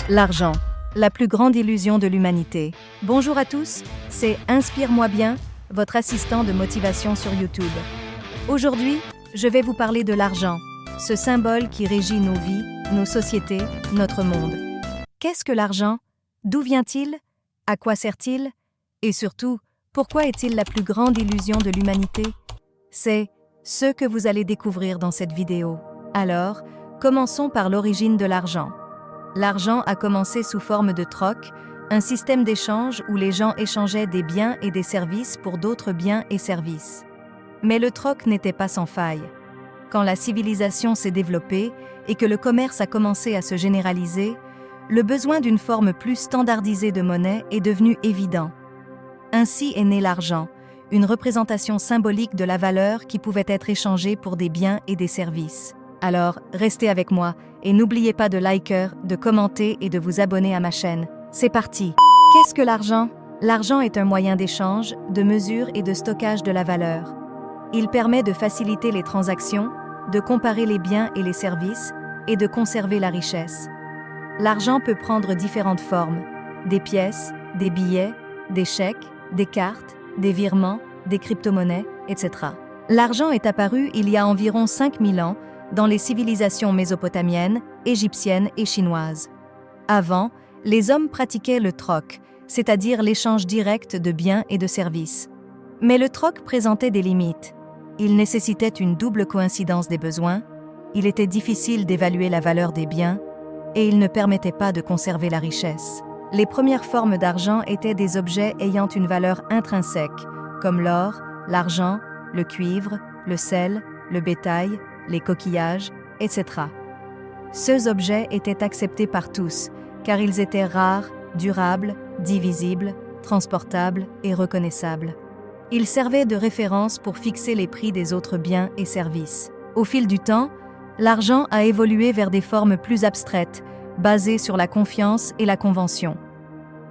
L'argent, la plus grande illusion de l'humanité. Bonjour à tous, c'est Inspire-moi bien, votre assistant de motivation sur YouTube. Aujourd'hui, je vais vous parler de l'argent, ce symbole qui régit nos vies, nos sociétés, notre monde. Qu'est-ce que l'argent? D'où vient-il? À quoi sert-il? Et surtout, pourquoi est-il la plus grande illusion de l'humanité? C'est ce que vous allez découvrir dans cette vidéo. Alors, commençons par l'origine de l'argent. L'argent a commencé sous forme de troc, un système d'échange où les gens échangeaient des biens et des services pour d'autres biens et services. Mais le troc n'était pas sans faille. Quand la civilisation s'est développée et que le commerce a commencé à se généraliser, le besoin d'une forme plus standardisée de monnaie est devenu évident. Ainsi est né l'argent, une représentation symbolique de la valeur qui pouvait être échangée pour des biens et des services. Alors, restez avec moi et n'oubliez pas de liker, de commenter et de vous abonner à ma chaîne. C'est parti! Qu'est-ce que l'argent? L'argent est un moyen d'échange, de mesure et de stockage de la valeur. Il permet de faciliter les transactions, de comparer les biens et les services et de conserver la richesse. L'argent peut prendre différentes formes: des pièces, des billets, des chèques, des cartes, des virements, des crypto-monnaies, etc. L'argent est apparu il y a environ 5000 ans dans les civilisations mésopotamiennes, égyptiennes et chinoises. Avant, les hommes pratiquaient le troc, c'est-à-dire l'échange direct de biens et de services. Mais le troc présentait des limites. Il nécessitait une double coïncidence des besoins, il était difficile d'évaluer la valeur des biens, et il ne permettait pas de conserver la richesse. Les premières formes d'argent étaient des objets ayant une valeur intrinsèque, comme l'or, l'argent, le cuivre, le sel, le bétail, les coquillages, etc. Ces objets étaient acceptés par tous, car ils étaient rares, durables, divisibles, transportables et reconnaissables. Ils servaient de référence pour fixer les prix des autres biens et services. Au fil du temps, l'argent a évolué vers des formes plus abstraites, basées sur la confiance et la convention.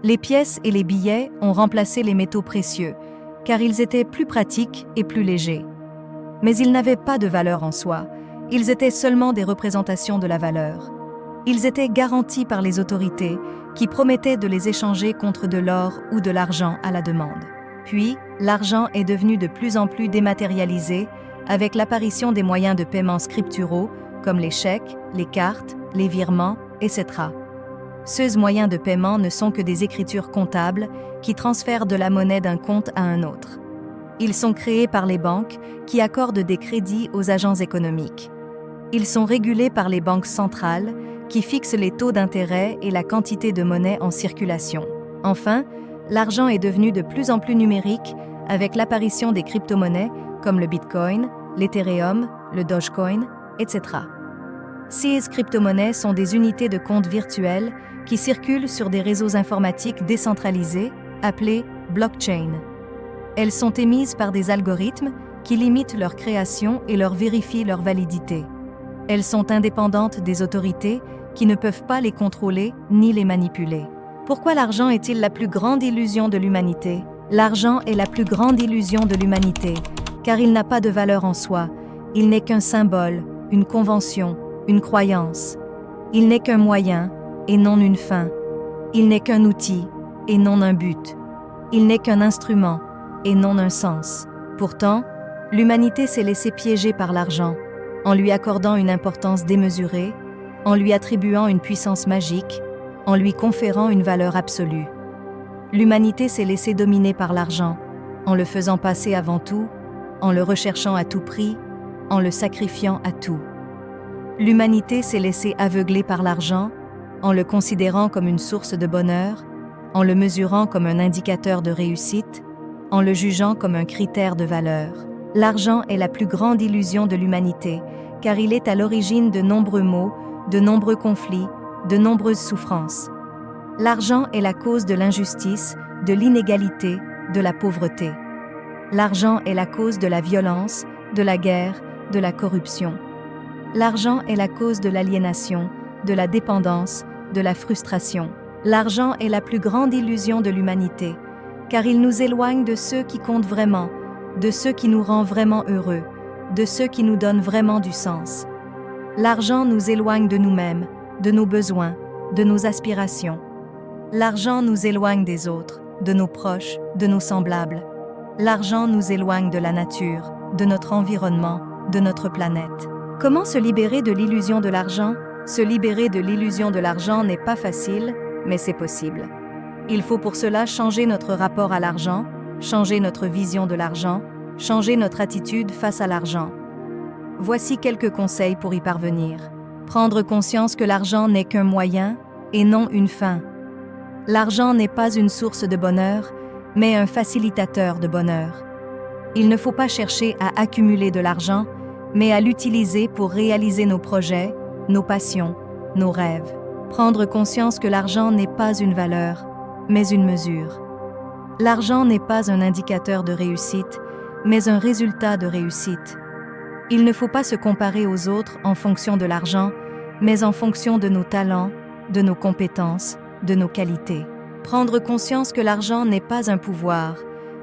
Les pièces et les billets ont remplacé les métaux précieux, car ils étaient plus pratiques et plus légers. Mais ils n'avaient pas de valeur en soi, ils étaient seulement des représentations de la valeur. Ils étaient garantis par les autorités, qui promettaient de les échanger contre de l'or ou de l'argent à la demande. Puis, l'argent est devenu de plus en plus dématérialisé, avec l'apparition des moyens de paiement scripturaux, comme les chèques, les cartes, les virements, etc. Ces moyens de paiement ne sont que des écritures comptables qui transfèrent de la monnaie d'un compte à un autre. Ils sont créés par les banques qui accordent des crédits aux agents économiques. Ils sont régulés par les banques centrales qui fixent les taux d'intérêt et la quantité de monnaie en circulation. Enfin, l'argent est devenu de plus en plus numérique avec l'apparition des crypto-monnaies comme le Bitcoin, l'Ethereum, le Dogecoin, etc. Ces crypto-monnaies sont des unités de compte virtuelles qui circulent sur des réseaux informatiques décentralisés appelés blockchain. Elles sont émises par des algorithmes qui limitent leur création et leur vérifient leur validité. Elles sont indépendantes des autorités qui ne peuvent pas les contrôler ni les manipuler. Pourquoi l'argent est-il la plus grande illusion de l'humanité? L'argent est la plus grande illusion de l'humanité, car il n'a pas de valeur en soi. Il n'est qu'un symbole, une convention, une croyance. Il n'est qu'un moyen et non une fin. Il n'est qu'un outil et non un but. Il n'est qu'un instrument et non un sens. Pourtant, l'humanité s'est laissée piéger par l'argent, en lui accordant une importance démesurée, en lui attribuant une puissance magique, en lui conférant une valeur absolue. L'humanité s'est laissée dominer par l'argent, en le faisant passer avant tout, en le recherchant à tout prix, en le sacrifiant à tout. L'humanité s'est laissée aveugler par l'argent, en le considérant comme une source de bonheur, en le mesurant comme un indicateur de réussite, en le jugeant comme un critère de valeur. L'argent est la plus grande illusion de l'humanité, car il est à l'origine de nombreux maux, de nombreux conflits, de nombreuses souffrances. L'argent est la cause de l'injustice, de l'inégalité, de la pauvreté. L'argent est la cause de la violence, de la guerre, de la corruption. L'argent est la cause de l'aliénation, de la dépendance, de la frustration. L'argent est la plus grande illusion de l'humanité, car il nous éloigne de ceux qui comptent vraiment, de ceux qui nous rend vraiment heureux, de ceux qui nous donnent vraiment du sens. L'argent nous éloigne de nous-mêmes, de nos besoins, de nos aspirations. L'argent nous éloigne des autres, de nos proches, de nos semblables. L'argent nous éloigne de la nature, de notre environnement, de notre planète. Comment se libérer de l'illusion de l'argent? Se libérer de l'illusion de l'argent n'est pas facile, mais c'est possible. Il faut pour cela changer notre rapport à l'argent, changer notre vision de l'argent, changer notre attitude face à l'argent. Voici quelques conseils pour y parvenir. Prendre conscience que l'argent n'est qu'un moyen et non une fin. L'argent n'est pas une source de bonheur, mais un facilitateur de bonheur. Il ne faut pas chercher à accumuler de l'argent, mais à l'utiliser pour réaliser nos projets, nos passions, nos rêves. Prendre conscience que l'argent n'est pas une valeur, mais une mesure. L'argent n'est pas un indicateur de réussite, mais un résultat de réussite. Il ne faut pas se comparer aux autres en fonction de l'argent, mais en fonction de nos talents, de nos compétences, de nos qualités. Prendre conscience que l'argent n'est pas un pouvoir,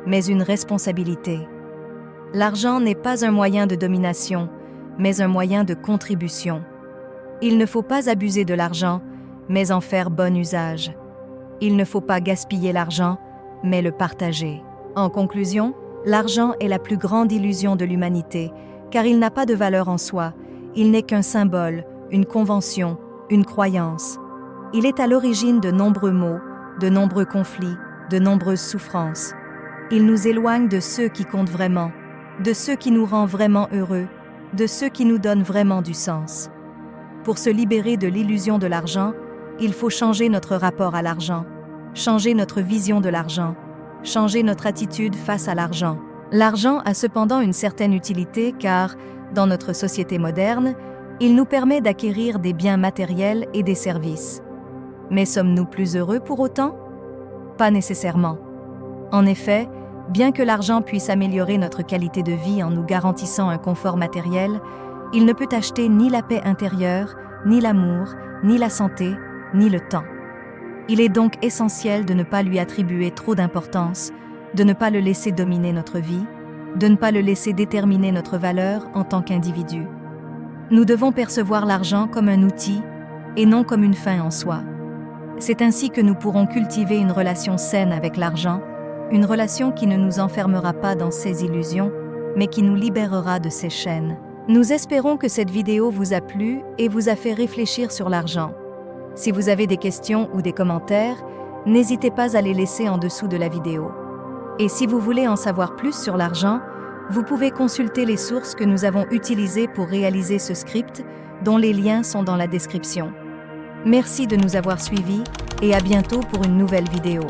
mais une responsabilité. L'argent n'est pas un moyen de domination, mais un moyen de contribution. Il ne faut pas abuser de l'argent, mais en faire bon usage. Il ne faut pas gaspiller l'argent, mais le partager. En conclusion, l'argent est la plus grande illusion de l'humanité, car il n'a pas de valeur en soi, il n'est qu'un symbole, une convention, une croyance. Il est à l'origine de nombreux maux, de nombreux conflits, de nombreuses souffrances. Il nous éloigne de ceux qui comptent vraiment, de ceux qui nous rendent vraiment heureux, de ceux qui nous donnent vraiment du sens. Pour se libérer de l'illusion de l'argent, il faut changer notre rapport à l'argent, changer notre vision de l'argent, changer notre attitude face à l'argent. L'argent a cependant une certaine utilité car, dans notre société moderne, il nous permet d'acquérir des biens matériels et des services. Mais sommes-nous plus heureux pour autant? Pas nécessairement. En effet, bien que l'argent puisse améliorer notre qualité de vie en nous garantissant un confort matériel, il ne peut acheter ni la paix intérieure, ni l'amour, ni la santé, ni le temps. Il est donc essentiel de ne pas lui attribuer trop d'importance, de ne pas le laisser dominer notre vie, de ne pas le laisser déterminer notre valeur en tant qu'individu. Nous devons percevoir l'argent comme un outil et non comme une fin en soi. C'est ainsi que nous pourrons cultiver une relation saine avec l'argent, une relation qui ne nous enfermera pas dans ses illusions, mais qui nous libérera de ses chaînes. Nous espérons que cette vidéo vous a plu et vous a fait réfléchir sur l'argent. Si vous avez des questions ou des commentaires, n'hésitez pas à les laisser en dessous de la vidéo. Et si vous voulez en savoir plus sur l'argent, vous pouvez consulter les sources que nous avons utilisées pour réaliser ce script, dont les liens sont dans la description. Merci de nous avoir suivis et à bientôt pour une nouvelle vidéo.